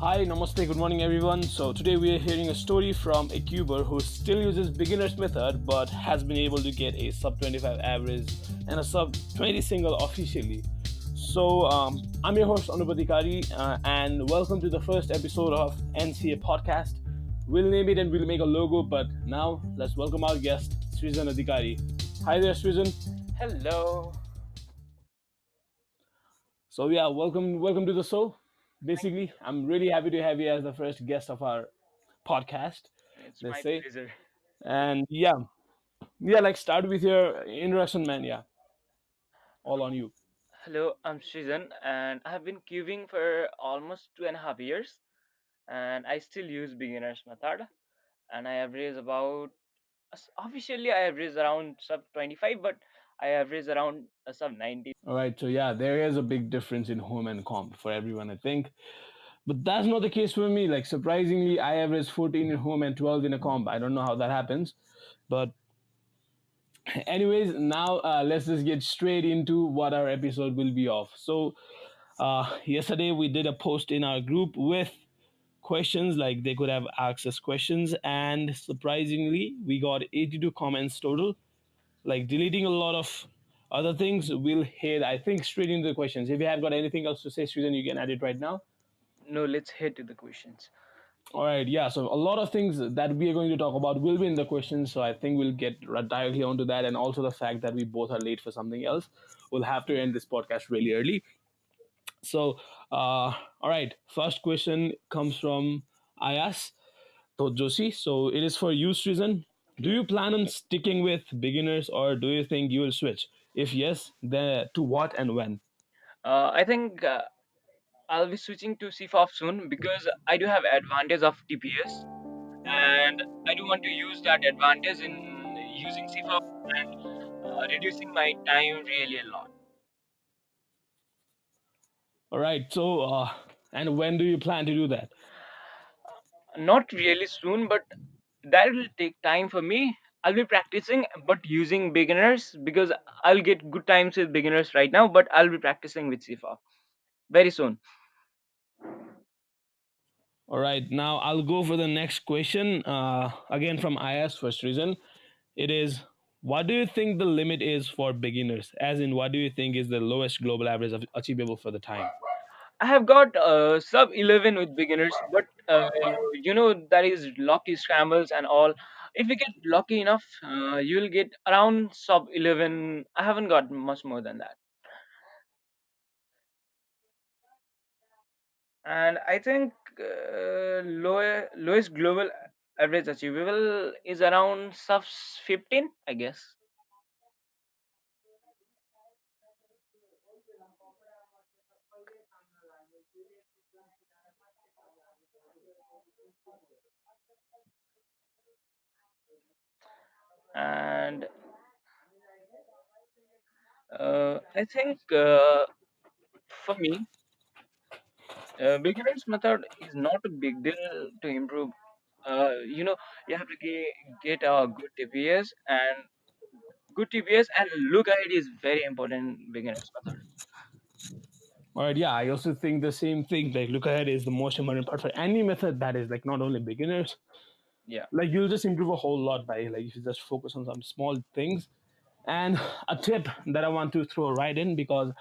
Hi, namaste, good morning everyone. So today we are hearing a story from a cuber who still uses beginner's method but has been able to get a sub 25 average and a sub 20 single officially. I'm your host Anubadhikari and welcome to the first episode of NCA podcast. We'll name it and we'll make a logo, but now let's welcome our guest Srizan Adhikari. Hi there, Srizan. Hello. Welcome to the show. Thank Basically, you. I'm really happy to have you as the first guest of our podcast, It's let's my say. pleasure. And yeah, like start with your introduction, man. Yeah, all on you. Hello, I'm Srizan, and I have been cubing for almost 2.5 years, and I still use beginner's method. And I average about officially I average around sub 25, but I average around sub 90. All right, so yeah, there is a big difference in home and comp for everyone, I think. But that's not the case for me. Like surprisingly, I average 14 in home and 12 in a comp. I don't know how that happens, but anyways, now let's just get straight into what our episode will be of. Yesterday we did a post in our group with questions, like they could have asked us questions, and surprisingly we got 82 comments total. Like deleting a lot of other things, we'll head I think straight into the questions. If you have got anything else to say, Susan, you can add it right now. No, let's head to the questions. All right, yeah, so a lot of things that we are going to talk about will be in the questions, so I think we'll get directly onto that, and also the fact that we both are late for something else. We'll have to end this podcast really early. All right, first question comes from Ayas Joshi. So it is for you, Susan. Do Okay. you plan on sticking with beginners or do you think you will switch? If yes, then to what and when? I think I'll be switching to CFOP soon because I do have advantage of TPS, and I do want to use that advantage in using CFOP and reducing my time really a lot. All right. And when do you plan to do that? Not really soon, but that will take time for me. I'll be practicing, but using beginners because I'll get good times with beginners right now, but I'll be practicing with CFOP very soon. All right. Now I'll go for the next question. Again from IS first reason. It is, what do you think the limit is for beginners? As in, what do you think is the lowest global average achievable for the time? I have got sub 11 with beginners, but that is lucky scrambles and all. If you get lucky enough, you'll get around sub 11. I haven't got much more than that. And I think lowest global average achievable is around sub 15, I guess. And I think for me, beginner's method is not a big deal to improve. You have to get a good TPS, and good TPS and look ahead is very important in beginner's method. All right, yeah, I also think the same thing. Like, look ahead is the most important part for any method that is like not only beginners. Yeah. Like, you'll just improve a whole lot by like if you just focus on some small things. And a tip that I want to throw right in, because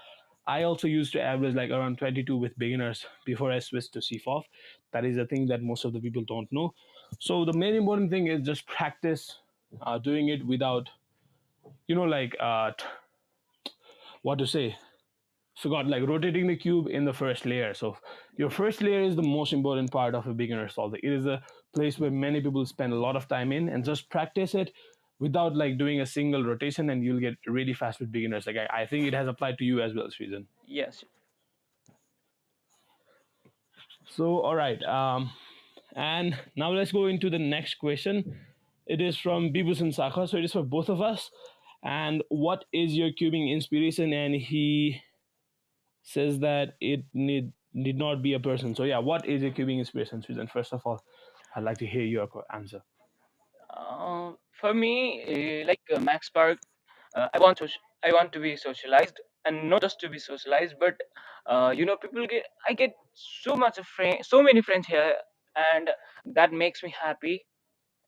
I also used to average like around 22 with beginners before I switched to CFOF. That is a thing that most of the people don't know. So the main important thing is just practice doing it without, like what to say, forgot, like rotating the cube in the first layer. So your first layer is the most important part of a beginner solver. It is a place where many people spend a lot of time in, and just practice it without like doing a single rotation, and you'll get really fast with beginners. Like I think it has applied to you as well, Sreejan. Yes. So all right, and now let's go into the next question. It is from Bibus and Sakha, so it is for both of us. And what is your cubing inspiration? And he says that it need not be a person. So yeah, what is your cubing inspiration, Susan? First of all, I'd like to hear your answer. For me, like Max Park, I want to be socialized. and not just to be socialized, but people get I get so much of friend, so many friends here, and that makes me happy.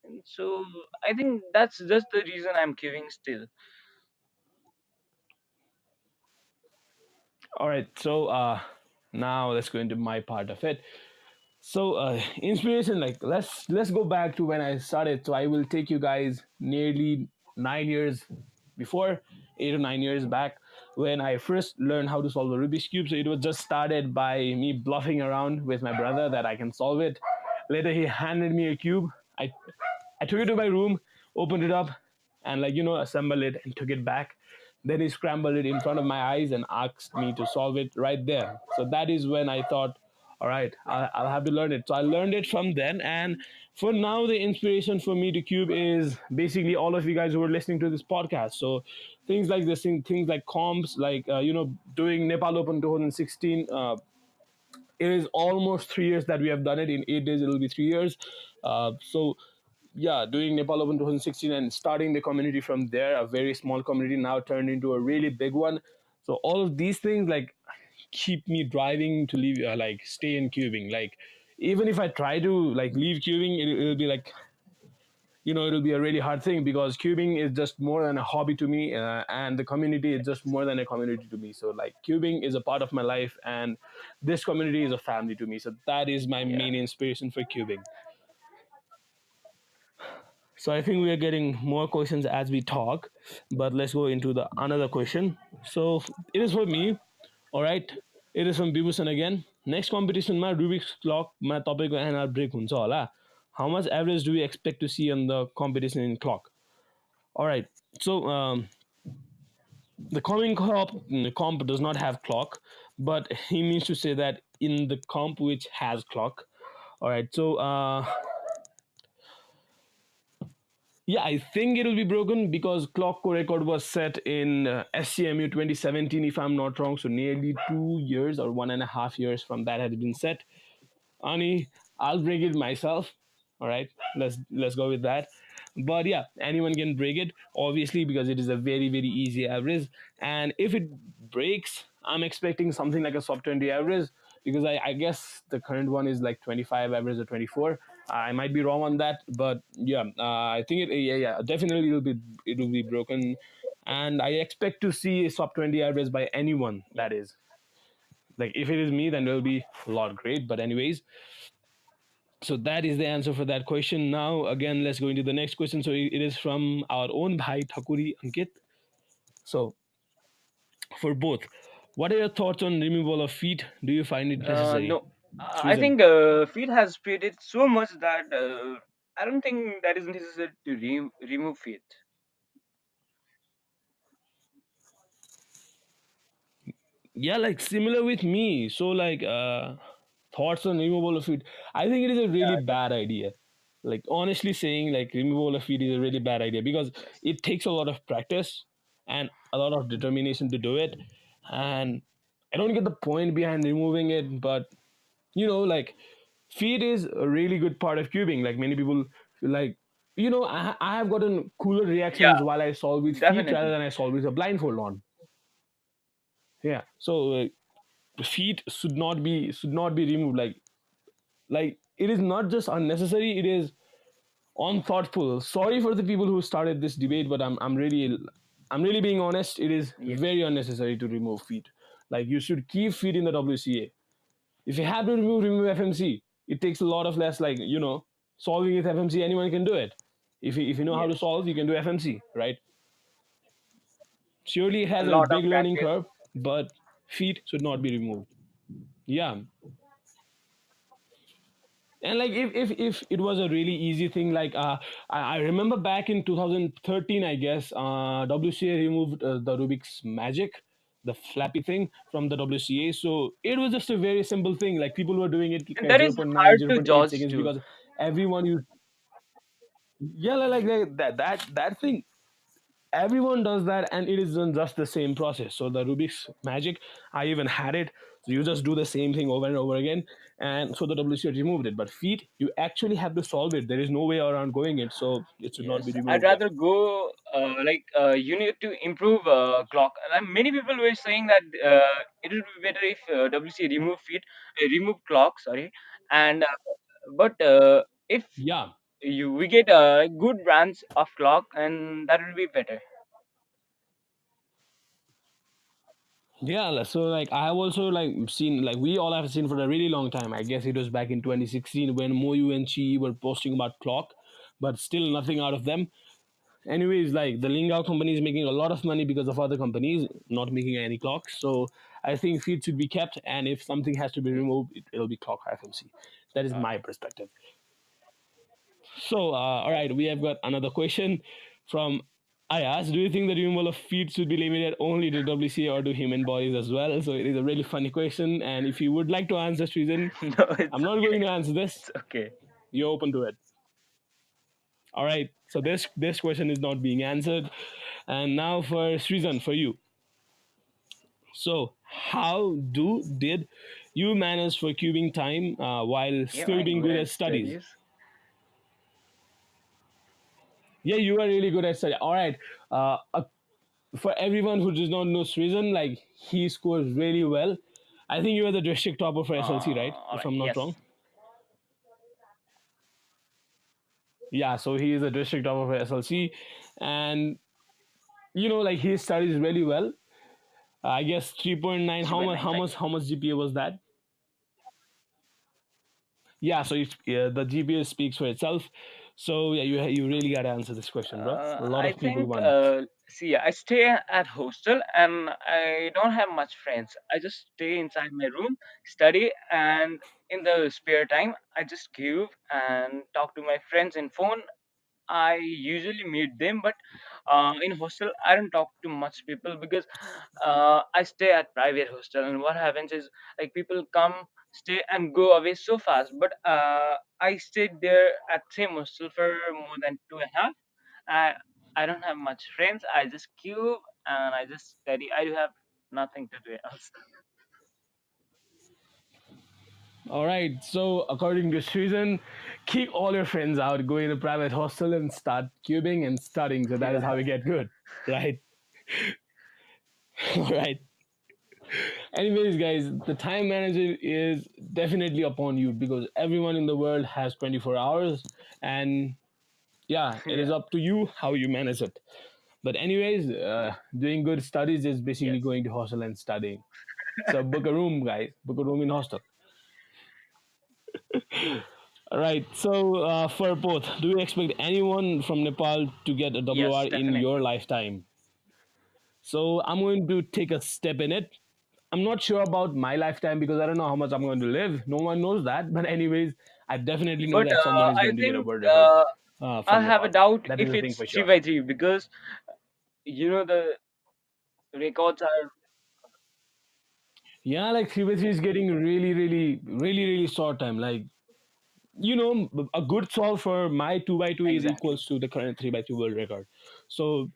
And so I think that's just the reason I'm queuing still. All right, so now let's go into my part of it. So inspiration, like let's go back to when I started. So I will take you guys nearly 9 years before, 8 or 9 years back, when I first learned how to solve the Rubik's cube. So it was just started by me bluffing around with my brother that I can solve it. Later he handed me a cube. I took it to my room, opened it up, and assembled it and took it back. Then he scrambled it in front of my eyes and asked me to solve it right there. So that is when I thought, all right, I'll have to learn it. So I learned it from then. And for now, the inspiration for me to cube is basically all of you guys who are listening to this podcast. So things like this, things like comps, like doing Nepal Open 2016. It is almost 3 years that we have done it. In 8 days, it will be 3 years. So yeah, doing Nepal Open 2016 and starting the community from there, a very small community now turned into a really big one. So all of these things like keep me driving to leave, like stay in cubing. Like even if I try to like leave cubing, it'll be like it'll be a really hard thing because cubing is just more than a hobby to me, and the community is just more than a community to me. So like cubing is a part of my life, and this community is a family to me. So that is my Yeah. main inspiration for cubing. So I think we are getting more questions as we talk, but let's go into the another question. So it is for me. All right. It is from Bibusan again. Next competition my Rubik's clock my topic and our break huncha hola. How much average do we expect to see on the competition in clock? All right. So the comp does not have clock, but he means to say that in the comp which has clock. All right. So yeah, I think it'll be broken because clock record was set in SCMU 2017, if I'm not wrong. So nearly 2 years or 1.5 years from that had been set. Ani, I'll break it myself. All right, let's go with that. But yeah, anyone can break it, obviously, because it is a very easy average. And if it breaks, I'm expecting something like a sub 20 average because I guess the current one is like 25 average or 24. I might be wrong on that, but yeah, I think yeah, definitely it will be broken, and I expect to see a sub 20 average by anyone. That is, like if it is me, then it'll be a lot great. But anyways, so that is the answer for that question. Now again, let's go into the next question. So it is from our own bhai Thakuri Ankit. So for both, what are your thoughts on removal of feet? Do you find it necessary? No, I Srijan. think feet has spread it so much that I don't think that is necessary to remove feet. Yeah, like similar with me. So like thoughts on removal of feet. I think it is a really Yeah, bad idea. Like honestly saying, like removal of feet is a really bad idea because yes, it takes a lot of practice and a lot of determination to do it. And I don't get the point behind removing it, but like feet is a really good part of cubing. Like many people feel like, I have gotten cooler yeah, reactions while I solve with feet rather definitely, than I solve with a blindfold on. Yeah. So feet should not be removed. Like it is not just unnecessary, it is unthoughtful. Sorry for the people who started this debate, but I'm really being honest, it is yes, very unnecessary to remove feet. Like you should keep feet in the WCA. If you have to remove FMC, it takes a lot of less, like solving with FMC, anyone can do it. If you know how to yes, solve, you can do FMC, right? Surely it a has a lot of big learning practice. curve, but feet should not be removed. Yeah. And like if it was a really easy thing, like I remember back in 2013, I guess, WCA removed the Rubik's Magic, the flappy thing from the WCA. So it was just a very simple thing. Like people were doing it And at that is zero point 0.9, hard zero to point 0.8 judge seconds too. because everyone used. Yeah, like that thing, everyone does that, and it is just the same process. So the Rubik's Magic, I even had it. So you just do the same thing over and over again, and so the WC removed it. But feet, you actually have to solve it. There is no way around going it, so it should not be Yes, I'd removed. Yeah. rather go you need to improve clock. And many people were saying that it would be better if WC remove feet, remove clock. Sorry, and but if Yeah. you we get good brands of clock, and that will be better. Yeah, so like I have also like seen, like we all have seen for a really long time. I guess it was back in 2016 when Moyu and Chi were posting about clock, but still nothing out of them. Anyways, like the Lingao company is making a lot of money because of other companies not making any clocks. So I think feed should be kept, and if something has to be removed, it'll be clock FMC. That is Uh, my perspective. So, all right, we have got another question from Ayas. Do you think the removal of feet should be limited only to WCA or to human bodies as well? So it is a really funny question, and if you would like to answer, Srijan, no, I'm not going to answer this. it's okay. You're open to it. All right. So this question is not being answered, and now for Srijan, for you. So how do did you manage for cubing time while Yeah, still I'm being good good at at studies? studies. Yeah, you are really good at study. All right. For everyone who does not know Srijan, like he scores really well. I think you are the district topper for SLC, right? All If right. I'm not Yes. wrong. Yeah, so he is a district topper for SLC, and like he studies really well. I guess 3.9. How much? 3.9 How much? exactly. How much GPA was that? Yeah, so the GPA speaks for itself. So yeah, you really got to answer this question, bro. A lot I of people think, want. see, I stay at hostel and I don't have much friends. I just stay inside my room, study, and in the spare time, I just give and talk to my friends in phone. I usually meet them, but in hostel I don't talk to much people because I stay at private hostel, and what happens is like people come, stay, and go away so fast. But I stayed there at same hostel for more than 2.5. I I don't have much friends. I just queue and I just study. I do have nothing to do else. All right. So according to Susan, keep all your friends out, go in a private hostel, and start cubing and studying. So that is Yeah. how we get good, right? All right. Anyways, guys, the time manager is definitely upon you because everyone in the world has 24 hours, and yeah, it is Yeah. up to you how you manage it. But anyways, doing good studies is basically Yes. going to hostel and studying. So book a room, guys. Book a room in hostel. All right. So for both, do you expect anyone from Nepal to get a Yes, WR in your definitely. lifetime? So I'm going to take a step in it. I'm not sure about my lifetime because I don't know how much I'm going to live. No one knows that. But anyways, I definitely know But that someone is I going to get a think world record I from have a Nepal. doubt That is if the thing it's for three sure. by three because the records are. Yeah, like 3 by 3 is getting really, really, really, really short time. Like, a good solve for my 2 by 2 is Exactly. equals to the current 3 by 2 world record. So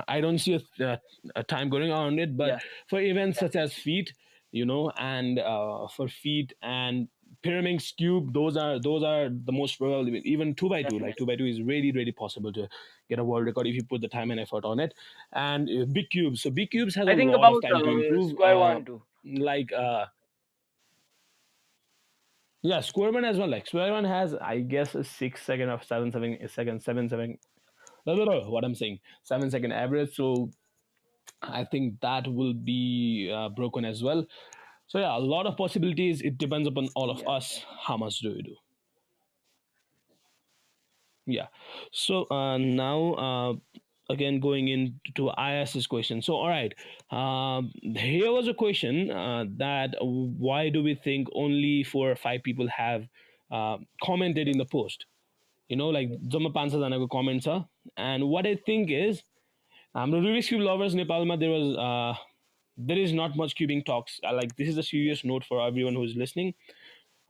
I don't see a time going around it, but Yes, for events such definitely. as feet, and for feet and pyramids cube, those are the most probable. Even 2 by 2, like two Definitely. by two, is really really possible to get a world record if you put the time and effort on it. And big cubes, so big cubes has a I think lot of about time to improve. square one too. Like yeah, square one as well. Like square one has, I guess, a 6 second of 7 7 second 7 7. No, what I'm saying, 7 second average. So I think that will be broken as well. So yeah, a lot of possibilities. It depends upon all of Yes, us. definitely. How much do we do? Yeah. So now again going into IS's question. So all right, here was a question that why do we think only 4 or 5 people have commented in the post? Like जम्मा 500 जनाको comments छ. And what I think is हाम्रो Rubik's Cube lovers Nepalमा there is not much cubing talks. Like this is a serious note for everyone who is listening.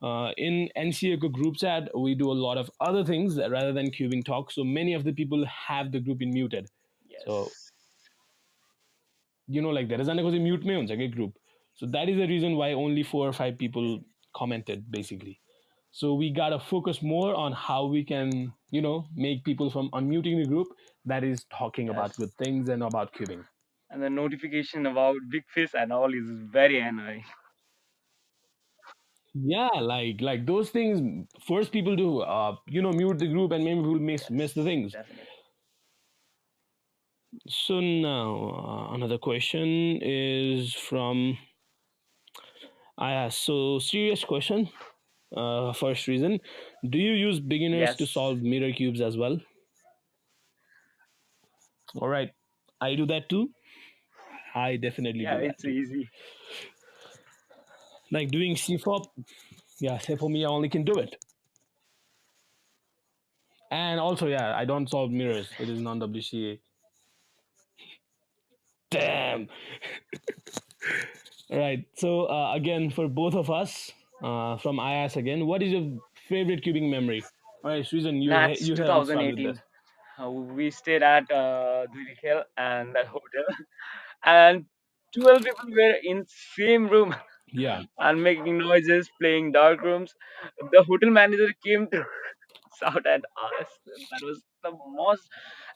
In NCA group chat, we do a lot of other things rather than cubing talks. So many of the people have the group in muted. So Yes. like there is a mute में हुन्छ कि group. So that is the reason why only 4 or 5 people commented basically. So we gotta focus more on how we can, make people from unmuting the group that is talking Yes. about good things and about cubing. And the notification about big fish and all is very annoying. Yeah, like those things force people to mute the group, and maybe we'll miss Yes, the things. definitely. So now another question is from so serious question. First reason, do you use beginners to Yes. solve mirror cubes as well? All right, I do that too. I definitely Yeah, do that it's too. easy. Like doing CFOP, yeah, say for me, I only can do it. And also, yeah, I don't solve mirrors. It is non WCA. Damn. All right. So again, for both of us, from IAS again, what is your favorite cubing memory? All right, Susan, That's you have start with 2018. this. We stayed at the Hill and that hotel, and 12 people were in same room Yeah. and making noises, playing dark rooms. The hotel manager came to shout at us. That was the most.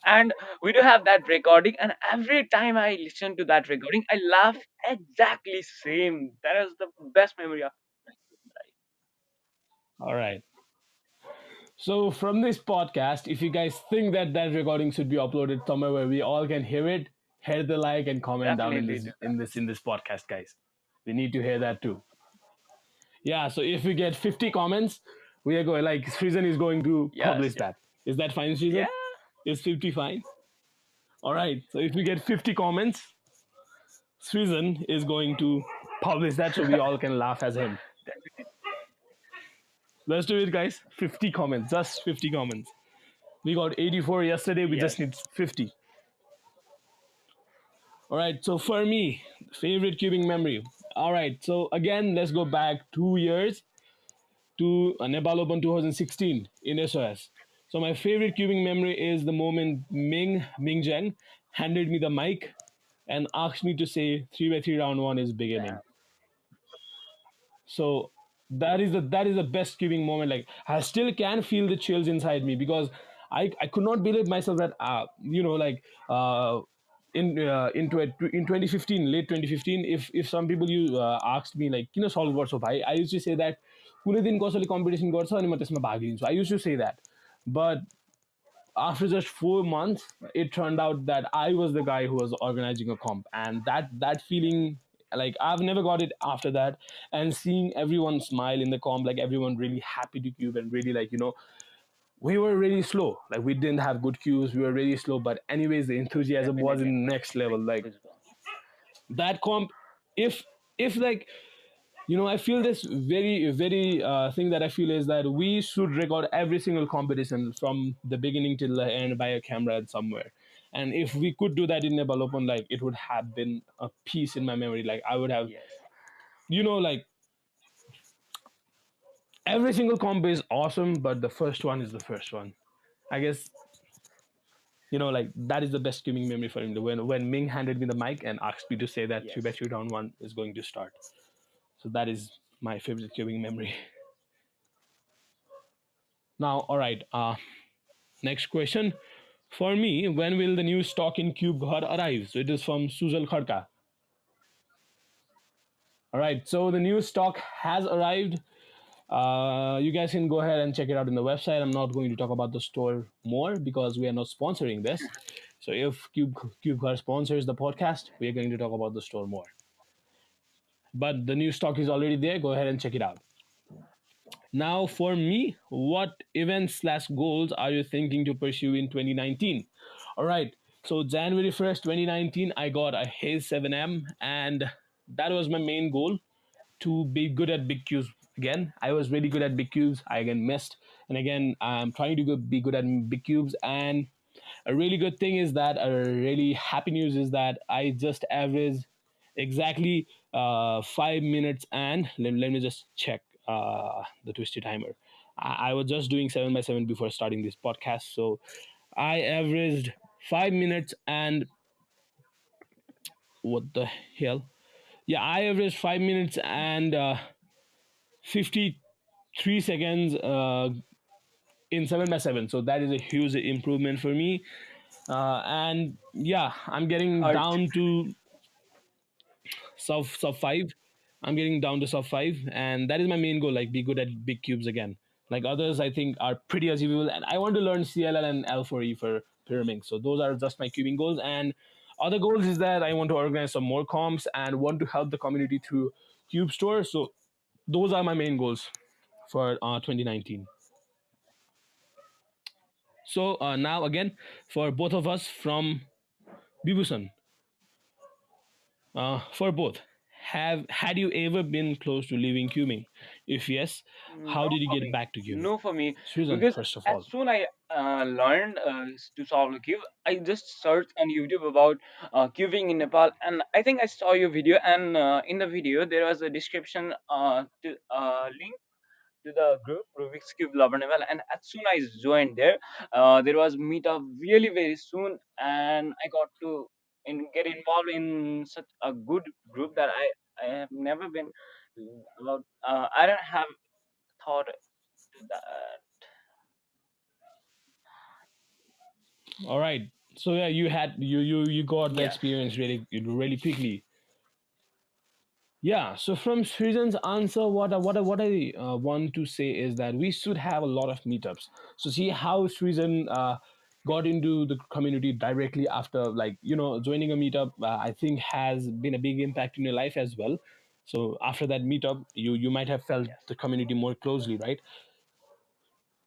And we do have that recording, and every time I listen to that recording, I laugh exactly same. That is the best memory of my life. All right. So from this podcast, if you guys think that that recording should be uploaded somewhere where we all can hear it, hit the like and comment down in Definitely this do in that. this in this podcast, guys. We need to hear that too. Yeah. So if we get 50 comments, we are going like Srijan is going to Yes, publish yes. that. Is that fine, Yeah, Srijan? Is 50 fine? All right. So if we get 50 comments, Srijan is going to publish that so we all can laugh as him. definitely. Let's do it, guys. 50 comments, just 50 comments. We got 84 yesterday. We just Yes. need 50. All right. So for me, favorite cubing memory. All right. So again, let's go back 2 years to Nepal Open 2016 in SOS. So my favorite cubing memory is the moment Ming Zheng handed me the mic and asked me to say 3 by 3 round one is beginning. Damn. So that is the best giving moment. Like I still can feel the chills inside me because I could not believe myself that uh in 2015 late 2015 if some people you asked me like solve words of I used to say that कुनै दिन कसैले competition गर्छ अनि म त्यसमा भाग लिन्छु. I used to say that, but after just 4 months, it turned out that I was the guy who was organizing a comp, and that feeling, like I've never got it after that. And seeing everyone smile in the comp, like everyone really happy to cube and really like we were really slow, like we didn't have good cues, we were really slow, but anyways the enthusiasm was Definitely. in next level. Like Like goosebumps. that comp, if like I feel this very thing that I feel is that we should record every single competition from the beginning till the end by a camera somewhere. And if we could do that in Nepal Open, like it would have been a piece in my memory. Like I would have, Yes. like every single comp is awesome, but the first one is the first one. I guess like that is the best gaming memory for him. When Ming handed me the mic and asked me to say that three Yes. by three round one is going to start. So that is my favorite gaming memory. Now, all right. Next question. For me, when will the new stock in Cube God arrive? So it is from Sujal Kharka. All right. So the new stock has arrived. You guys can go ahead and check it out in the website. I'm not going to talk about the store more because we are not sponsoring this. So if CubeCard sponsors the podcast, we are going to talk about the store more. But the new stock is already there. Go ahead and check it out. Now, for me, what events slash goals are you thinking to pursue in 2019? All right. So January 1st, 2019, I got a Haze 7M, and that was my main goal, to be good at big cubes again. I was really good at big cubes. I again missed, and again I'm trying to be good at big cubes. And a really good thing is that a really happy news is that I just averaged exactly 5 minutes, and let me just check the twisty timer. I was just doing 7 by 7 before starting this podcast, so I averaged 5 minutes and what the hell? Yeah, I averaged 5 minutes and 53 seconds in 7 by 7. So that is a huge improvement for me. And yeah, I'm getting Earth. down to sub 5. I'm getting down to sub 5, and that is my main goal. Like, be good at big cubes again. Like others, I think are pretty achievable, and I want to learn CLL and L4E for pyramid. So those are just my cubing goals. And other goals is that I want to organize some more comps and want to help the community through Cube Store. So those are my main goals for 2019. So now again, for both of us from Bibusan, for both, have had you ever been close to leaving cubing? If yes, how No did you for get me. back to cubing? No for me. Susan, Because first of as all. soon I learned to solve a cube, I just searched on YouTube about cubing in Nepal, and I think I saw your video. And in the video, there was a description to link to the group Rubik's Cube Lover Nepal. And as soon I joined there, there was meetup really very soon, and I got to get involved in such a good group that I have never been about. I don't have thought to that. All right. So yeah, you got the Yeah. experience really quickly. Yeah. So from Srijan's answer, what I want to say is that we should have a lot of meetups. So see how Srijan got into the community directly after, like, joining a meetup. I think has been a big impact in your life as well. So after that meetup, you might have felt Yes. the community more closely, right?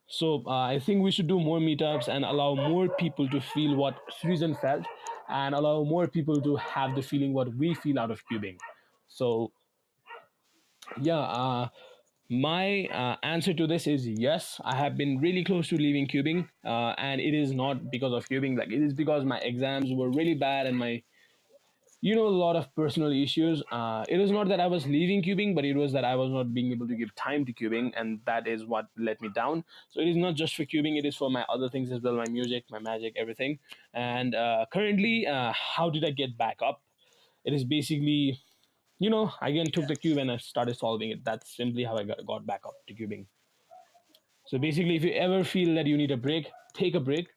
So I think we should do more meetups and allow more people to feel what Susan felt, and allow more people to have the feeling what we feel out of cubing. So yeah, my answer to this is yes. I have been really close to leaving cubing, and it is not because of cubing. Like, it is because my exams were really bad and my a lot of personal issues. It was not that I was leaving cubing, but it was that I was not being able to give time to cubing, and that is what let me down. So it is not just for cubing; it is for my other things as well, my music, my magic, everything. And currently, how did I get back up? It is basically, I again took the cube Yes. and I started solving it. That's simply how I got back up to cubing. So basically, if you ever feel that you need a break, take a break,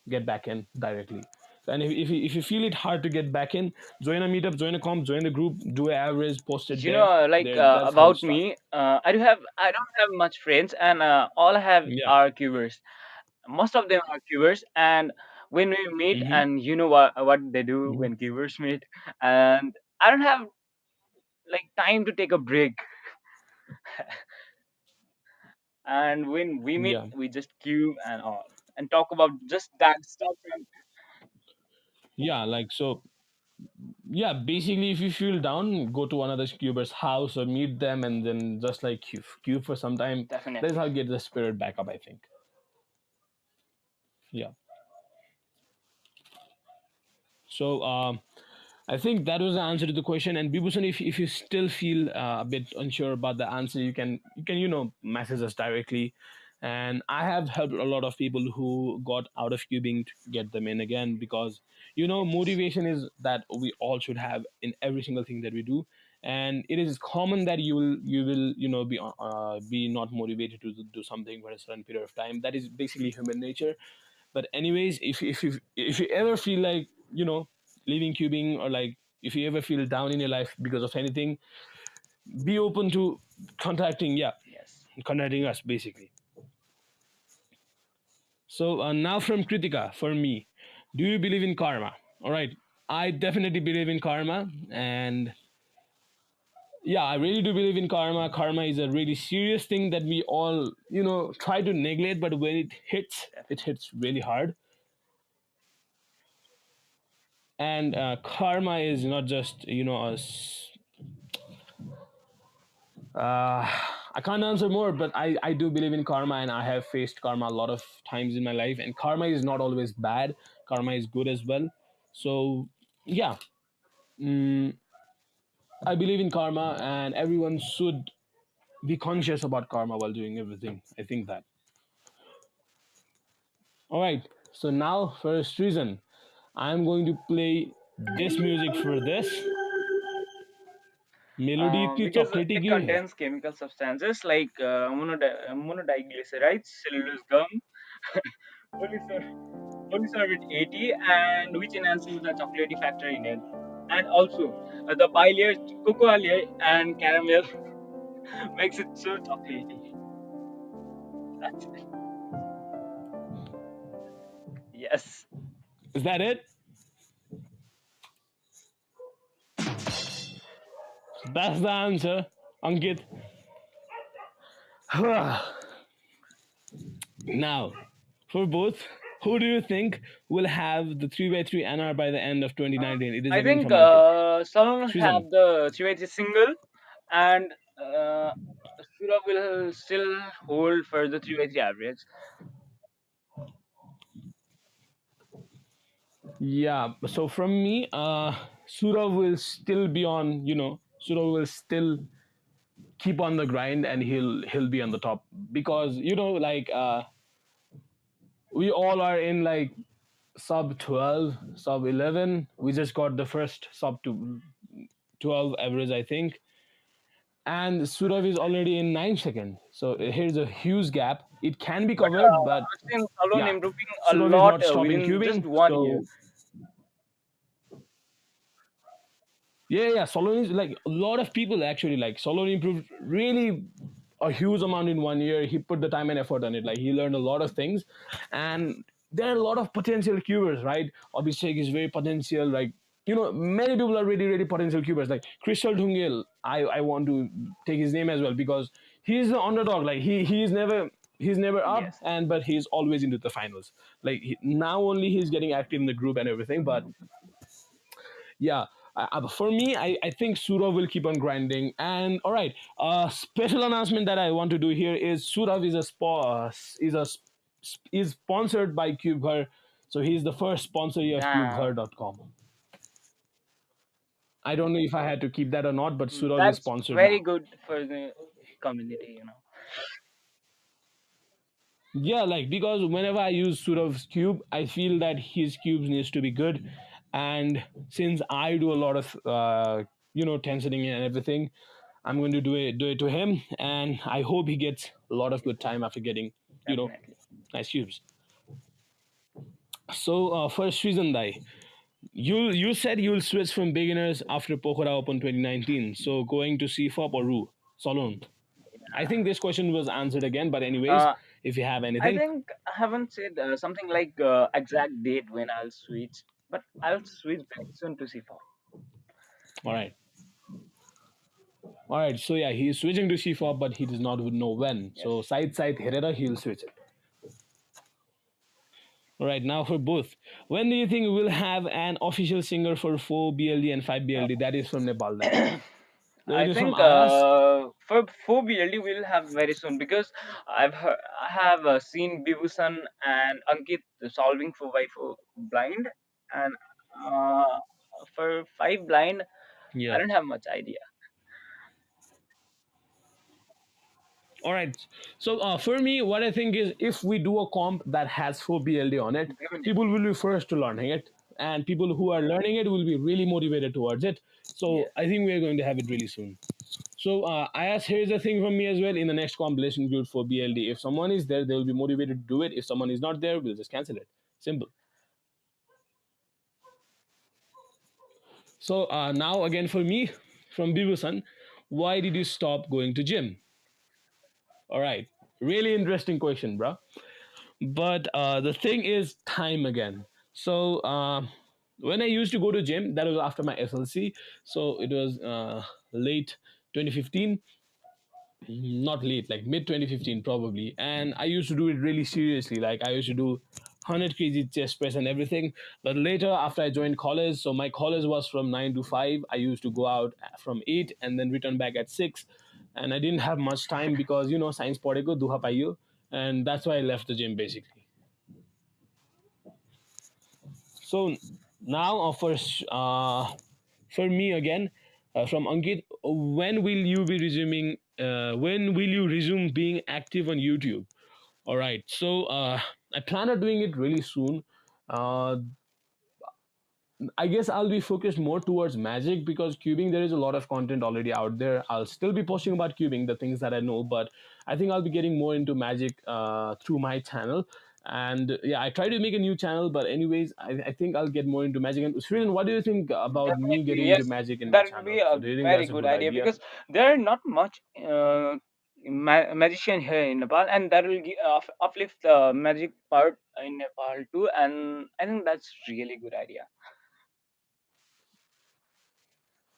get back in directly. And if you feel it hard to get back in, join a meetup, join a comp, join the group, do an average, post it You there. know, like There, that's how you about start. me, I don't have much friends, and all I have Yeah. are cubers. Most of them are cubers, and when we meet, Mm-hmm. and you know what they do Mm-hmm. when cubers meet, and I don't have like time to take a break. And when we meet, Yeah. we just cube and all, and talk about just that stuff. And Yeah. Like, so. Yeah. Basically, if you feel down, go to another cuber's house or meet them, and then just like cube for some time. That's definitely. how you get the spirit back up, I think. Yeah. So I think that was the answer to the question. And Bibusan, if you still feel a bit unsure about the answer, you can message us directly. And I have helped a lot of people who got out of cubing to get them in again, because Yes. motivation is that we all should have in every single thing that we do. And it is common that you will be not motivated to do something for a certain period of time. That is basically human nature. But anyways, if you ever feel like leaving cubing, or like if you ever feel down in your life because of anything, be open to contacting yeah Yes. contacting us basically. So now from Kritika, for me, do you believe in karma? All right, I definitely believe in karma. And yeah, I really do believe in karma. Karma is a really serious thing that we all try to neglect, but when it hits, it Definitely. hits really hard. And karma is not just uh, I can't answer more, but I do believe in karma, and I have faced karma a lot of times in my life. And karma is not always bad, karma is good as well. So yeah, mm, I believe in karma, and everyone should be conscious about karma while doing everything. I think that. All right, so now first reason, I'm going to play this music for this. Melody इतनी Because चॉकलेटी it क्यों है? contains chemical substances like monodiglycerides, cellulose gum, polysorbate polysorbate 80, and which enhances the chocolatey factor in it. And also, the bilayer cocoa layer and caramel makes it so chocolatey. That's it. Yes. Is that it? That's the answer, Ankit. Now, for both, who do you think will have the 3x3 NR by the end of 2019? It is I again think from Ankit. Salon Srijan. have the 3 single, and Sura will still hold for the 3 average. Yeah, so from me, Sura will still be on, Sura will still keep on the grind and he'll be on the top because like we all are in like sub 12, sub 11. We just got the first sub to 12 average, I think. And Surav is already in 9 seconds. So here's a huge gap. It can be But covered, but I've seen Salon yeah, improving a Surav is lot not stopping within just cubing. 1 year. So yeah, Solon is like a lot of people actually like Solon improved really a huge amount in 1 year. He put the time and effort on it. Like he learned a lot of things, and there are a lot of potential cubers, right? Abhishek is very potential. Like many people are really, really potential cubers. Like Crystal Dhungel, I want to take his name as well because he's the underdog. Like he's never up, Yes, and but he's always into the finals. Like now only he's getting active in the group and everything, but yeah, for me, I think Surav will keep on grinding. And all right, special announcement that I want to do here is Surav is a is sponsored by CubeHer, so he's the first sponsor of damn, CubeHer.com. I don't know if I had to keep that or not, but Surav is that's sponsored very now. good for the community. Yeah, like because whenever I use Surav's cube, I feel that his cubes needs to be good, and since I do a lot of tensioning and everything, I'm going to do it to him, and I hope he gets a lot of good time after getting you know Definitely. nice cubes. So first reason, Dai, you said you'll switch from beginners after Pokhara Open 2019. So going to CFOP or Ru Solon. I think this question was answered again, but anyways, Uh, if you have I anything, think I haven't said something like exact date when I'll switch, but I'll switch very soon to C4. all right. All right, so yeah, he's switching to CFOP, but he does not know when. Yes. So side Herrera, he'll switch it. All right, now for both. When do you think we'll have an official singer for 4 BLD and 5 BLD? That is from Nepal, Dai. So I it is from think Ayas. for BLD we'll have very soon because I have seen Bibusan and Ankit solving 4 by 4 blind, and uh, for 5 blind I Yeah. don't have much idea. All right. So for me, what I think is if we do a comp that has 4 BLD on it, Definitely. people will be first to learning it, and people who are learning it will be really motivated towards it. So Yes, I think we are going to have it really soon. So Ayas, here's the thing from me as well. In the next compilation group for BLD, if someone is there, they will be motivated to do it. If someone is not there, we'll just cancel it. Simple. So now again for me, from Bibusan, why did you stop going to gym? All right, really interesting question, bro. But the thing is time again. So when I used to go to gym, that was after my SLC. So it was late 2015, not late, like mid 2015 probably. And I used to do it really seriously. Like I used to do 100 kg chest press and everything. But later, after I joined college, so my college was from 9 to 5. I used to go out from 8 and then return back at 6. And I didn't have much time because science podeko duha paiyo, and that's why I left the gym basically. So now, for me again, from Ankit, when will you be resuming? When will you resume being active on YouTube? All right. So I plan on doing it really soon. Uh, I guess I'll be focused more towards magic because cubing there is a lot of content already out there. I'll still be posting about cubing, the things that I know, but I think I'll be getting more into magic through my channel. And yeah, I try to make a new channel, but anyways, I think I'll get more into magic. And Sriran, what do you think about me Definitely, getting into yes. magic in my That will be channel? a So do you think very that's a good good idea idea? because there are not much magician here in Nepal, and that will uplift the magic part in Nepal too. And I think that's really good idea.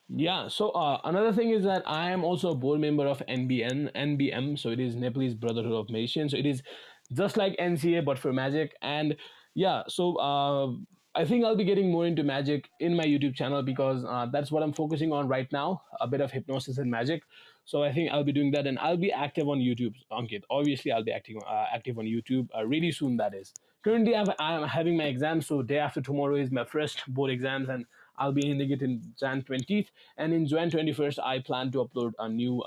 Yeah, so another thing is that I am also a board member of NBM, so it is Nepalese Brotherhood of Magicians. So it is just like NCA but for magic. And yeah, so I think I'll be getting more into magic in my YouTube channel because that's what I'm focusing on right now, a bit of hypnosis and magic. So I think I'll be doing that, and I'll be active on YouTube, Ankit. Obviously, I'll be active on YouTube really soon. That is currently I'm having my exams, so day after tomorrow is my first board exams, and I'll be ending it in Jan 20th, and in Jan 21st, I plan to upload a new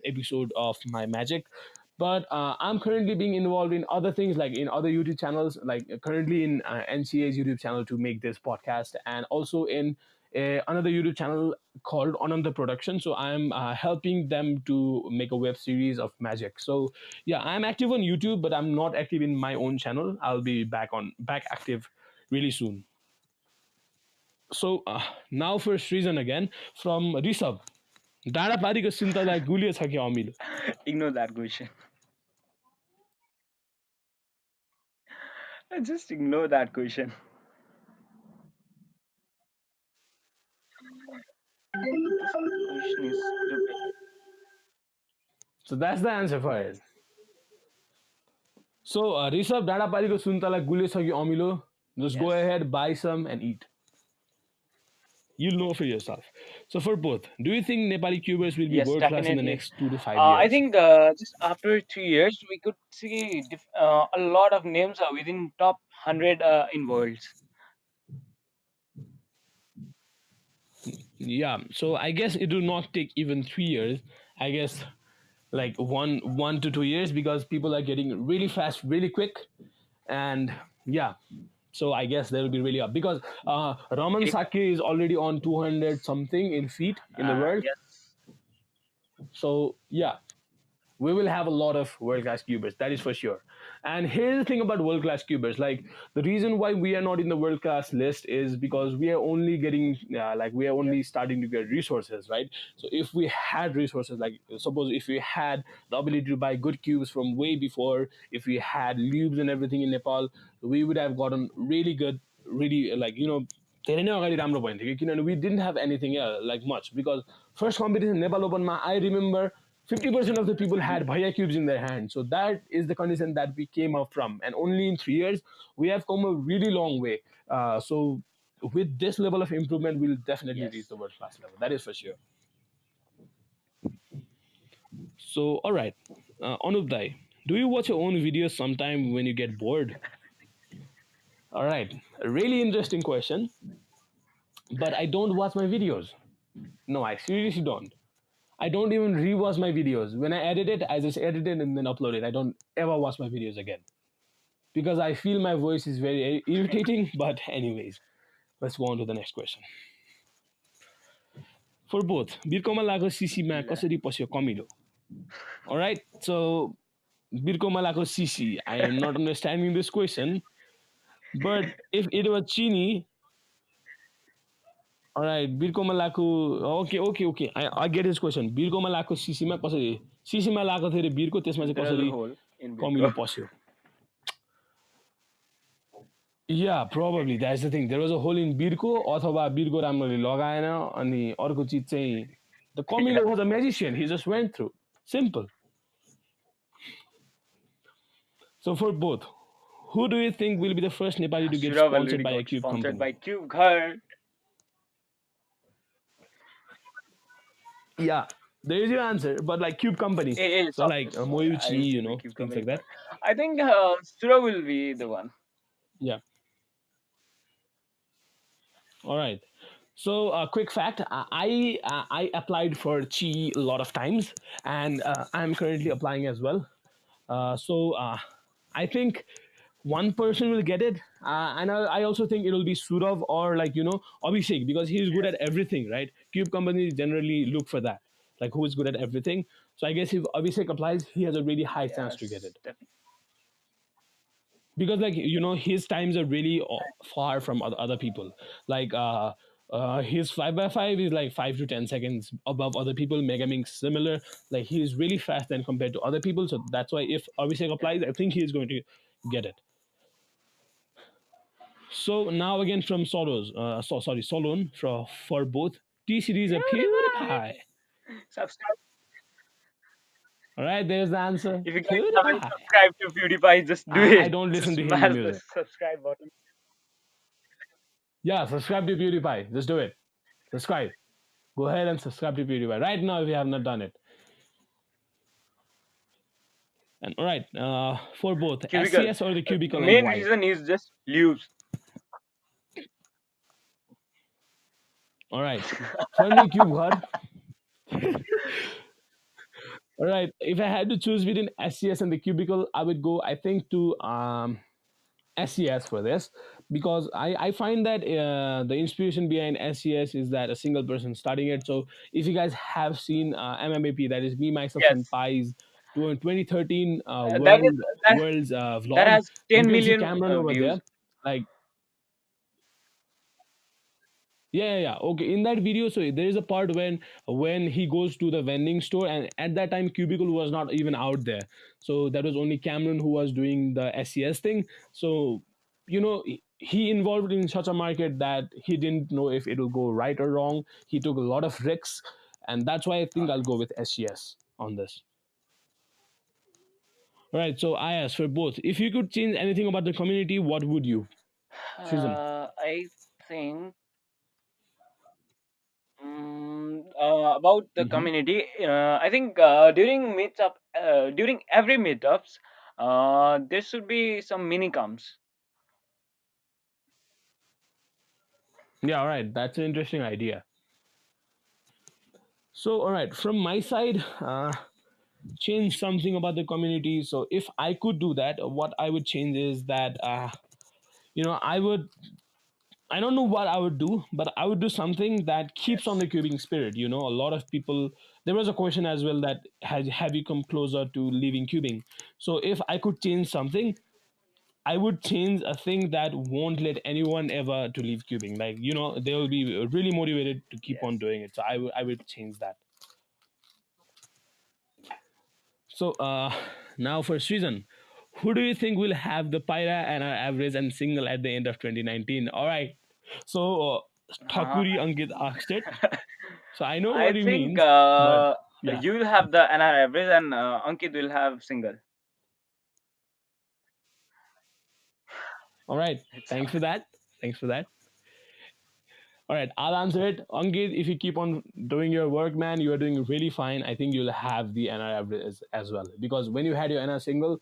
episode of my magic. But I'm currently being involved in other things, like in other YouTube channels, like currently in NCA's YouTube channel to make this podcast, and also in another YouTube channel called Ananda Production. So I'm helping them to make a web series of magic. So yeah, I'm active on YouTube, but I'm not active in my own channel. I'll be back active really soon. So now first reason again from Rishabh. डाँडापारीको सुन्तला गुलियो छ कि अमिलो? Ignore that question. Just ignore that question. This question is stupid. So that's the answer for it. So Rishabh, डाँडापारीको सुन्तला गुलियो छ कि अमिलो? Just go Yes. ahead, buy some and eat. You'll know for yourself. So for both, do you think Nepali cubers will be Yes, world class in the definitely. next 2 to 5 I years? think just after 3 years, we could see a lot of names within top 100 in worlds. Yeah. So I guess it will not take even 3 years. I guess like one to 2 years because people are getting really fast, really quick, and yeah. So I guess they will be really up because Raman If Sake is already on 200 something in feet in the world. yes, So yeah, we will have a lot of world class cubers, that is for sure. And here's the thing about world class cubers, like the reason why we are not in the world class list is because we are only getting like we are only yes, starting to get resources, right? So if we had resources, like suppose if we had the ability to buy good cubes from way before, if we had lubes and everything in Nepal, we would have gotten really good, really like धेरै नै अगाडि राम्रो भयो थियो कि किनभने we didn't have anything like much because first competition Nepal Openमा I remember 50% of the people had Bhaiya cubes in their hand. So that is the condition that we came up from. And only in 3 years, we have come a really long way. So with this level of improvement, we'll definitely reach yes. the world class level. That is for sure. So, all right. Anup Dai, do you watch your own videos sometime when you get bored? All right. A really interesting question. But I don't watch my videos. No, I seriously don't. I don't even rewatch my videos. When I edit it, I just edit it and then upload it. I don't ever watch my videos again, because I feel my voice is very irritating. But, anyways, let's go on to the next question. For both, बिर्कोमा लागो सिसीमा Yeah. कसरी पस्यो Camillo? Alright, so बिर्कोमा लागो cc. I am not understanding this question, but if it was Chini, alright, बिर्कोमा लाको, okay, okay, okay. I get his question. बिर्कोमा लाको सिसीमा कसरी, सिसीमा लाको थियो अरे बिर्को, त्यसमा चाहिँ There is a कसरी hole in Camillo Virgo. पस्यो? Yeah, probably that's the thing. There was a hole in बिर्को, अथवा बिर्को राम्ररी लगाएन, अनि अर्को चिज चाहिँ the Yeah. Comilo was a magician. He just went through. Simple. So for both, who do you think will be the first Nepali to get Shurav sponsored already by a got cube sponsored company? by Cube Ghar. Yeah, there is your answer, but like cube company. Yes, So of like course. I Moyuchi, received the Cube things Company like that. part. I think Shurav will be the one. Yeah. All right. So, quick fact: I applied for Chi a lot of times, and I'm currently applying as well. So I think one person will get it, and I also think it'll be Surav or like Abhishek, because he's good at everything, right? Cube companies generally look for that, like who is good at everything. So I guess if Abhishek applies, he has a really high chance to get Yes, it, definitely. because like his times are really far from other people. Like his 5x5 is like 5 to 10 seconds above other people. Megamink similar, like he's really fast then compared to other people. So that's why if Abhishek applies, I think he's going to get it. So now again from Solos, sorry, Solon for both T series a PewDiePie. PewDiePie. Subscribe. All right, there's the answer. If you guys haven't PewDiePie. subscribed to PewDiePie, just do I it. don't listen Just to Hindi smash the music. subscribe button. Yeah, subscribe to PewDiePie. Just do it. Subscribe. Go ahead and subscribe to PewDiePie right now if you have not done it. And all right, for both Cubicle. SCS or the cubicle, and Main why? reason is just lubes. All right, for me, Cube Ghar. All right, if I had to choose between SCS and the cubicle, I would go, I think, to SCS for this, because I find that the inspiration behind SCS is that a single person starting it. So if you guys have seen MMAP, that is me, myself, and Yes. Pies, 2013 That is that, world's that vlog, has you 10 can see million Cameron over there. views. Like, yeah. Okay, in that video, so there is a part when he goes to the vending store, and at that time, Cubicle was not even out there. So that was only Cameron who was doing the SCS thing. So he involved in such a market that he didn't know if it will go right or wrong. He took a lot of risks, and that's why I think I'll go with SCS on this. All right. So I ask for both. If you could change anything about the community, what would you? Susan. I think about the Hmm. community. I think during every meetups, there should be some mini comps. Yeah. All right. That's an interesting idea. So, all right, from my side, change something about the community. So, if I could do that, what I would change is that, I don't know what I would do, but I would do something that keeps on Yes. the cubing spirit. A lot of people, there was a question as well that have you come closer to leaving cubing? So, if I could change something, I would change a thing that won't let anyone ever to leave cubing. Like, they will be really motivated to keep on Yes. doing it. So, I would change that. So now for season, who do you think will have the Pyra and our average and single at the end of 2019? All right. So Uh, Thakuri Ankit asked it. So I know I what he think means, but yeah. you will have the NR average and Ankit will have single. All right. It's Thanks for that. Thanks for that. All right, I'll answer it. Ankit, if you keep on doing your work, man, you are doing really fine. I think you'll have the NR average as well. Because when you had your NR single,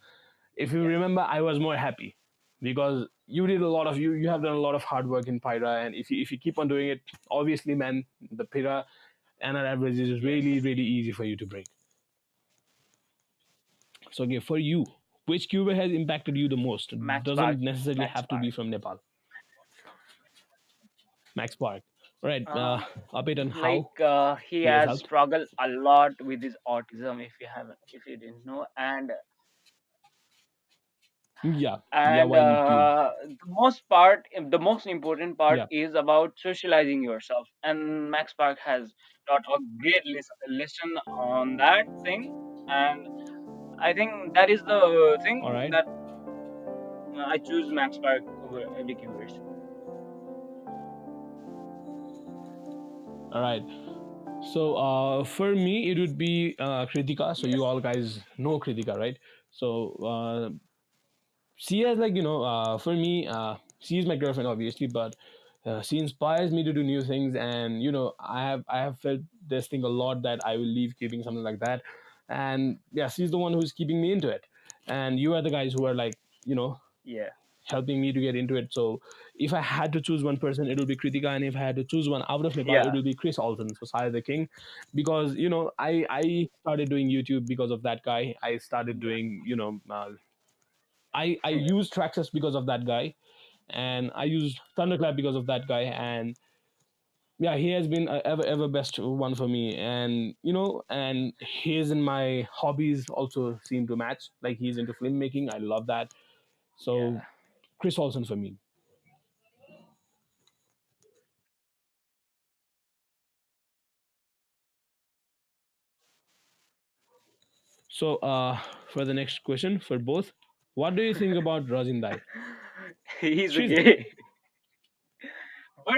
if you yes. remember, I was more happy because you have done a lot of hard work in Pyra, and if you keep on doing it, obviously, man, the Pyra and our average is Yes. really really easy for you to break. So okay, for you, which cuber has impacted you the most? Max Park. Doesn't necessarily Max have to Park. be from Nepal. Max Park. All right, Uh, update on like how he he has has helped. struggled a lot with his autism. If you didn't know, Yeah, and while cube. the most important part Yeah. is about socializing yourself. And Max Park has taught a great lesson on that thing. And I think that is the All thing right. that I choose Max Park over every keywords. All right. So for me, it would be Kritika. So you Yes. all guys know Kritika, right? So she has like for me, she is my girlfriend, obviously, but she inspires me to do new things, and I have felt this thing a lot that I will leave keeping something like that, and yeah, she's the one who's keeping me into it, and you are the guys who are like Yeah. helping me to get into it. So if I had to choose one person, it will be Kritika, and if I had to choose one out of Nepal, it Yeah. will be Chris Alton, so Sai the King, because I started doing YouTube because of that guy. I started Yeah. doing I use Traxxas because of that guy, and I use Thunderclap because of that guy, and yeah, he has been a ever best one for me. And and his and my hobbies also seem to match. Like, he's into filmmaking, I love that. So Yeah. Chris Olsen for me. So for the next question for both, what do you think about Rajindai? He's a Srijan. gay. But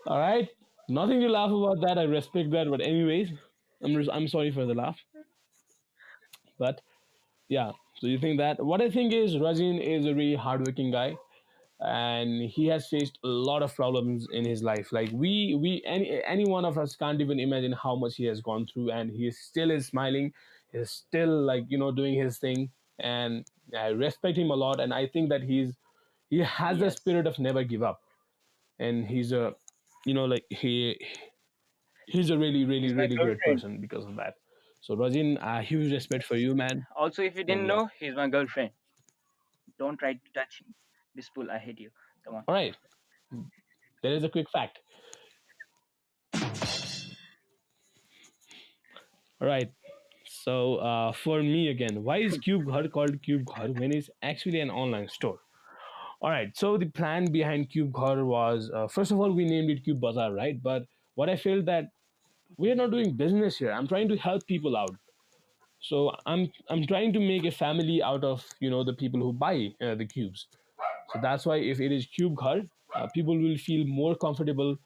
All right, nothing to laugh about that, I respect that, but anyways, I'm sorry for the laugh. But yeah, so you think that, what I think is Rajin is a really hardworking guy, and he has faced a lot of problems in his life. Like, any one of us can't even imagine how much he has gone through, and he still is smiling. He's still, like, doing his thing. And I respect him a lot, and I think that he has a yes, spirit of never give up. And he's a, like, he's a really really he's my really great girlfriend. person because of that. So Rajin, huge respect for you, man. Also, if you And didn't yeah. know, he's my girlfriend. Don't try to touch him. This fool, I hate you. Come on. All right, there is a quick fact. All right. So for me again, why is Cube Ghar called Cube Ghar when it's actually an online store? All right. So the plan behind Cube Ghar was, first of all, we named it Cube Bazaar, right? But what I felt that we are not doing business here. I'm trying to help people out. So I'm trying to make a family out of the people who buy the cubes. So that's why if it is Cube Ghar, people will feel more comfortable,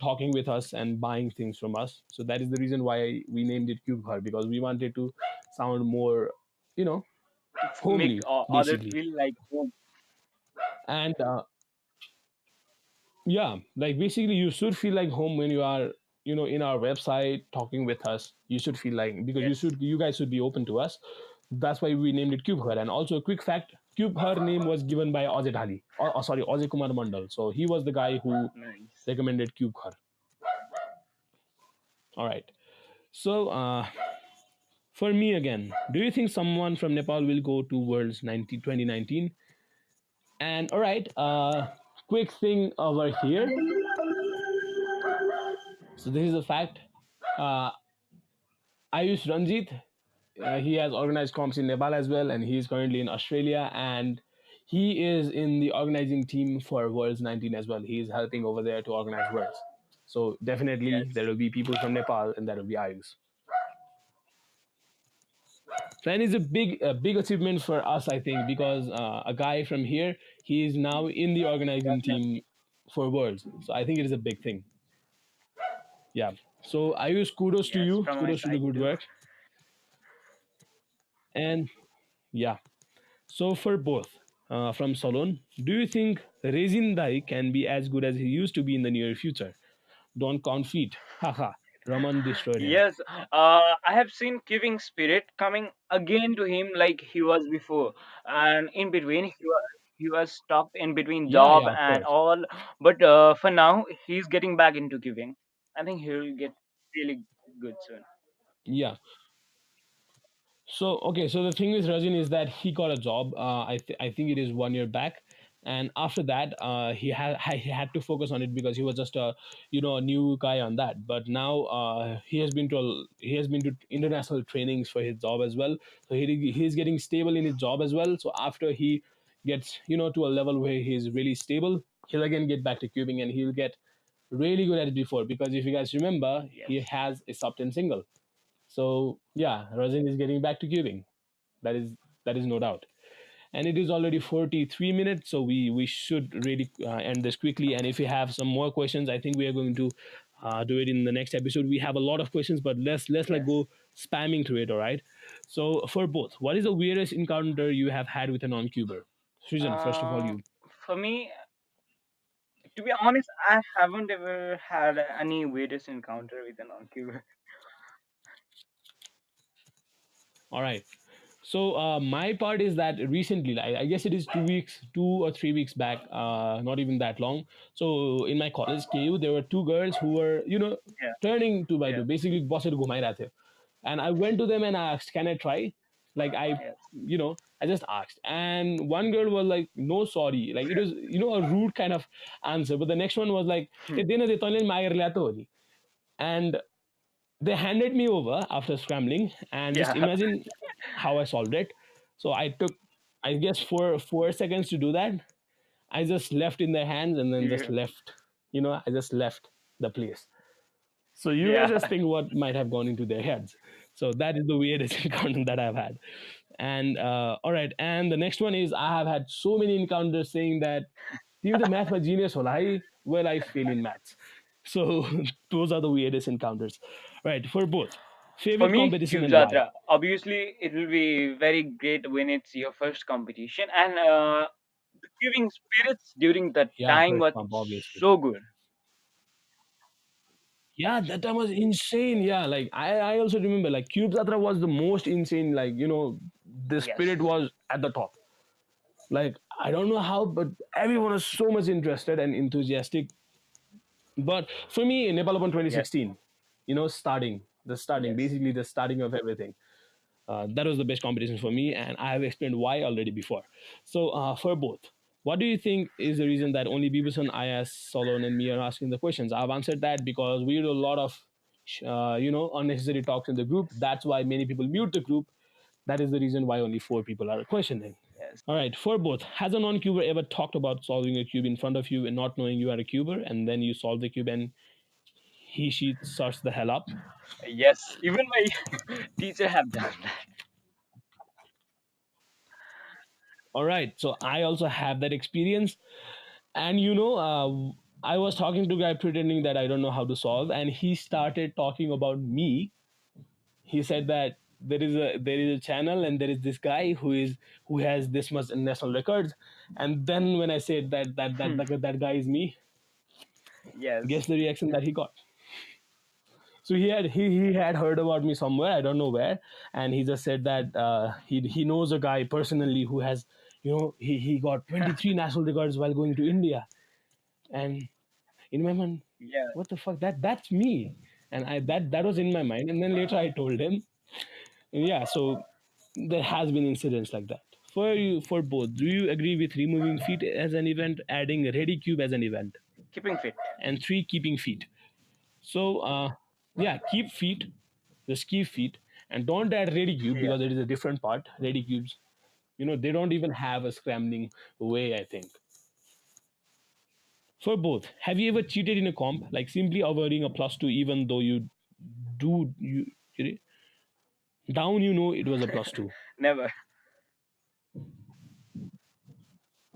talking with us and buying things from us. So that is the reason why we named it Cube Ghar, because we wanted to sound more, you know, To make homely, others basically. feel like home. And yeah, like, basically you should feel like home when you are, in our website talking with us. You should feel like, because Yes. you guys should be open to us. That's why we named it Cube Ghar. And also a quick fact, Cube Ghar name was given by Ozzy Dhali. Sorry, Ozzy Kumar Mandal. So he was the guy who Nice. recommended Cube Ghar. All right. So for me again, do you think someone from Nepal will go to Worlds 2019? And all right, quick thing over here. So this is a fact. Uh, Ayush Ranjit, he has organized comps in Nepal as well, and he is currently in Australia, and he is in the organizing team for Worlds 19 as well. He is helping over there to organize Worlds. So definitely there Yes. will be people from Nepal, and that will be Ayush. So, and it's a big achievement for us, I think, because a guy from here, he is now in the organizing team Definitely. for Worlds. So I think it is a big thing. Yeah. So Ayush, kudos to Yes, you. from my Kudos to the side good too. work. And yeah. So for both, from Solon, do you think Rezin Dai can be as good as he used to be in the near future? Don't count feet. Haha. Raman destroyed him. Yes, I have seen giving spirit coming again to him like he was before, and in between he was stuck in between Yeah, job yeah, of and course. all. But for now, he's getting back into giving. I think he'll get really good soon. Yeah. So okay, so the thing with Rajin is that he got a job. I think it is 1 year back, and after that, he had to focus on it because he was just a new guy on that. But now he has been to international trainings for his job as well. So he's getting stable in his job as well. So after he gets to a level where he's really stable, he'll again get back to cubing, and he'll get really good at it before. Because if you guys remember, he Yes, has a sub 10 single. So yeah, Razin is getting back to cubing. That is no doubt. And it is already 43 minutes, so we should really end this quickly. And if you have some more questions, I think we are going to do it in the next episode. We have a lot of questions, but let's like yes. go spamming through it. All right. So for both, what is the weirdest encounter you have had with a non-cuber? Susan, first of all, Uh, you. for me, to be honest, I haven't ever had any weirdest encounter with an non. All right. So my part is that recently, I guess it is 2 weeks, 2 or 3 weeks back, not even that long. So in my college KU, there were two girls who were, Yeah, turning two by yeah. two, basically boss ghumai rahe the. And I went to them and I asked, "Can I try?" Like I, Yes. I just asked, and one girl was like, "No, sorry." Like it was, a rude kind of answer. But the next one was like, Hmm. "Eh, dina de tonel mayer lato oli." And they handed me over after scrambling, and just Yeah. imagine how I solved it. So I took, I guess, 4 seconds to do that. I just left in their hands and then just Yeah. left. I just left the place. So you guys Yeah. just think what might have gone into their heads. So that is the weirdest encounter that I've had. And all right, and the next one is I have had so many encounters saying that "Tiyo the math genius hola hai." Well, I fail in maths. So those are the weirdest encounters. Right, for both. For Favorite me, competition Cube and why? Jatra. Obviously, it will be very great when it's your first competition, and the cubing spirits during that Yeah, time first was comp, obviously. so good. Yeah, that time was insane. Yeah, like I also remember like Cube Zatra was the most insane. Like, the Yes. spirit was at the top. Like I don't know how, but everyone was so much interested and enthusiastic. But for me, Nepal Open Yes. 2016, starting, Yes. basically the starting of everything. That was the best competition for me, and I have explained why already before. So for both, what do you think is the reason that only Bibusan, Ayas, Solon, and me are asking the questions? I've answered that because we do a lot of unnecessary talks in the group. That's why many people mute the group. That is the reason why only 4 people are questioning. Yes. All right, for both, has a non-cuber ever talked about solving a cube in front of you and not knowing you are a cuber, and then you solve the cube and she starts the hell up? Yes. Even my teacher have done that. All right, so I also have that experience. And I was talking to a guy pretending that I don't know how to solve, and he started talking about me. He said that there is a channel and there is this guy who has this much national records. And then when I said that guy is me, Yes. guess the reaction that he got. So he had heard about me somewhere, I don't know where, and he just said that he knows a guy personally who has, he got 23 national records while going to India. And in my mind, Yeah. what the fuck, that's me. And I that was in my mind, and then later I told him. And yeah, so there has been incidents like that. For both, do you agree with removing feet as an event, adding ready cube as an event, Keeping fit. and three, keeping feet? So yeah, keep feet, just keep feet, and don't add ready cube Yeah. because it is a different part. Ready cubes, they don't even have a scrambling way, I think. For both, have you ever cheated in a comp, like simply avoiding a +2 even though you down, it was a +2? Never.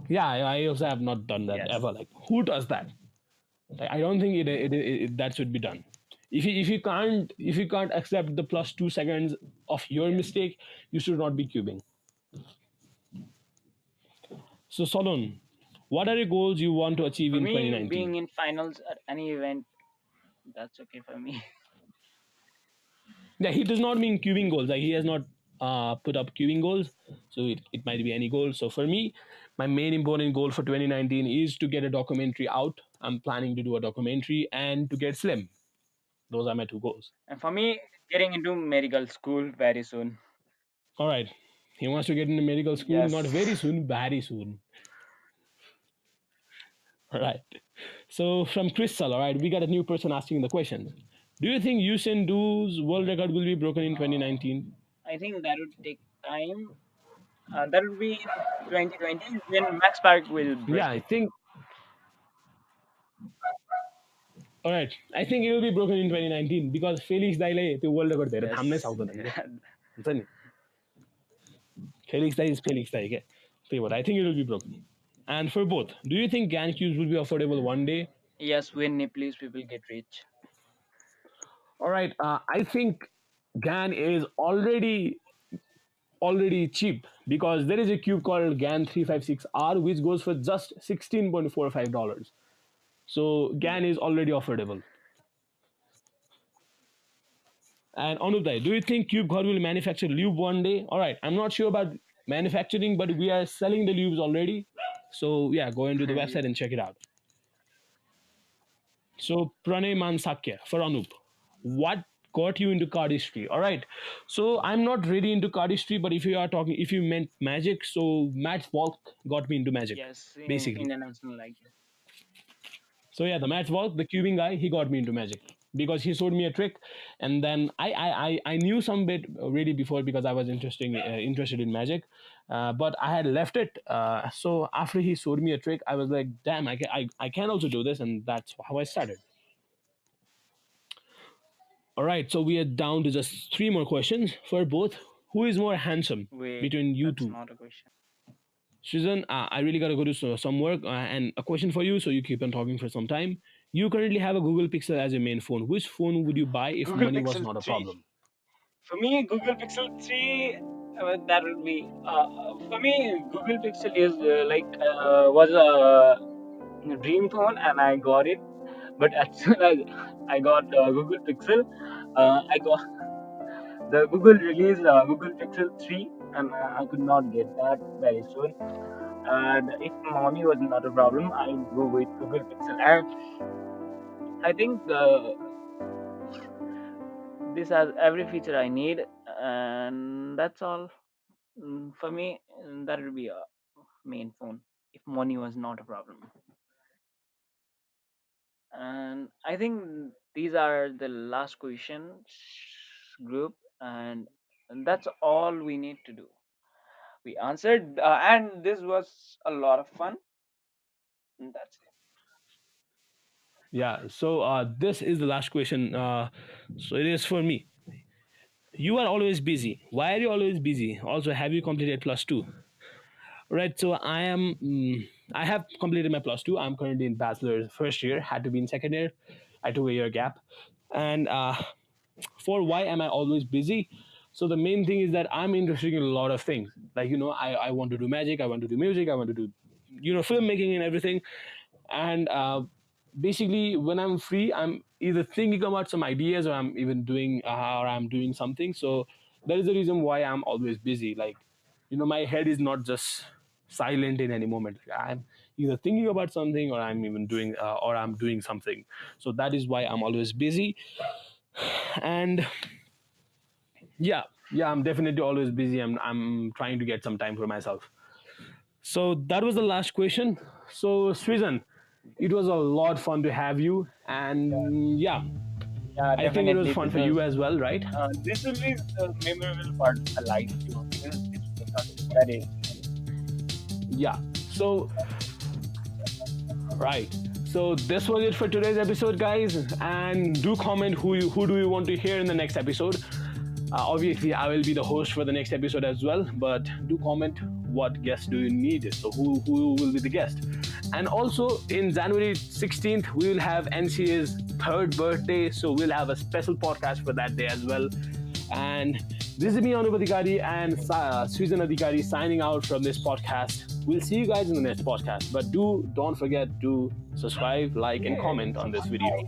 Yeah, I also have not done that Yes. ever. Like, who does that? Like, I don't think that should be done. If you can't accept the +2 seconds of your Yes. mistake, you should not be cubing. So Solon, what are your goals you want to achieve For in me, 2019? being in finals at any event, that's okay for me. Yeah, he does not mean cubing goals. Like, he has not put up cubing goals, so it might be any goal. So for me, my main important goal for 2019 is to get a documentary out. I'm planning to do a documentary and to get slim. Those are my two goals. And for me, getting into medical school very soon. All right, he wants to get into medical school, not Yes. very soon, very soon. All right. So from Crystal, all right, we got a new person asking the questions. Do you think Usain Boolt's world record will be broken in 2019? I think that would take time. That would be in 2020 when Max Park will break Yeah, I it. think. All right, I think it will be broken in 2019 because Felix दाइले त्यो world record धेरै थाम्नै Yes. सक्दैनन् के हुन्छ नि Felix Dai is Felix दाइ के त्यही भएर I think it will be broken. And for both, do you think GAN cubes will be affordable one day? Yes, when Nepalese people get rich. All right, I think GAN is already cheap because there is a cube called GAN 356R which goes for just $16.45. So GAN Yes. is already affordable. And Anupdai, do you think Cube Ghar will manufacture lube one day? All right, I'm not sure about manufacturing, but we are selling the lubes already. So yeah, go into the website and check it out. So Pranay Mansakya for Anup, what got you into cardistry. All right. So I'm not really into cardistry, but if you meant magic, so Matt Walk got me into magic, Yes, in basically. international, like, So yeah, the Matt Walk, the cubing guy, he got me into magic because he showed me a trick, and then I knew some bit really before because I was interested in magic, but I had left it. So after he showed me a trick, I was like, damn, I can also do this, and that's how I started. All right, so we are down to just three more questions for both. Who is more handsome wait, between you that's two? not a question. Susan, I really gotta go to some work, and a question for you, so you keep on talking for some time. You currently have a Google Pixel as your main phone. Which phone would you buy if Google money was Pixel not a 3. problem? For me, Google Pixel 3, that would be, for me, Google Pixel is was a dream phone, and I got it. But as soon as I got Google Pixel, I got the Google released Google Pixel 3, and I could not get that very soon. And if money was not a problem, I would go with Google Pixel. And I think this has every feature I need, and that's all. For me, that would be a main phone if money was not a problem. And I think these are the last questions group, and that's all we need to do. We answered, and this was a lot of fun. And that's it. Yeah. So this is the last question. So it is for me. You are always busy. Why are you always busy? Also, have you completed plus two? Right. So I am. I have completed my plus two. I'm currently in bachelor's first year. Had to be in second year. I took a year gap, and for why am I always busy? So the main thing is that I'm interested in a lot of things. Like I want to do magic, I want to do music, I want to do filmmaking and everything. And basically, when I'm free, I'm either thinking about some ideas or I'm doing something. So that is the reason why I'm always busy. Like my head is not just silent in any moment. I'm either thinking about something or I'm doing something. So that is why I'm always busy. And yeah, yeah, I'm definitely always busy. I'm trying to get some time for myself. So that was the last question. So Srizan, it was a lot fun to have you, and yeah, Yeah, I think it was definitely. fun for you as well, right? This will be the memorable part of the life too, because this was very Yeah. So right. So this was it for today's episode, guys. And do comment who do you want to hear in the next episode. Obviously, I will be the host for the next episode as well. But do comment what guest do you need. So who will be the guest? And also in January 16th, we will have NCA's third birthday. So we'll have a special podcast for that day as well. And this is me, Anu Adhikari, and Srizan Adhikari signing out from this podcast. We'll see you guys in the next podcast. But don't forget to subscribe, like, and comment on this video.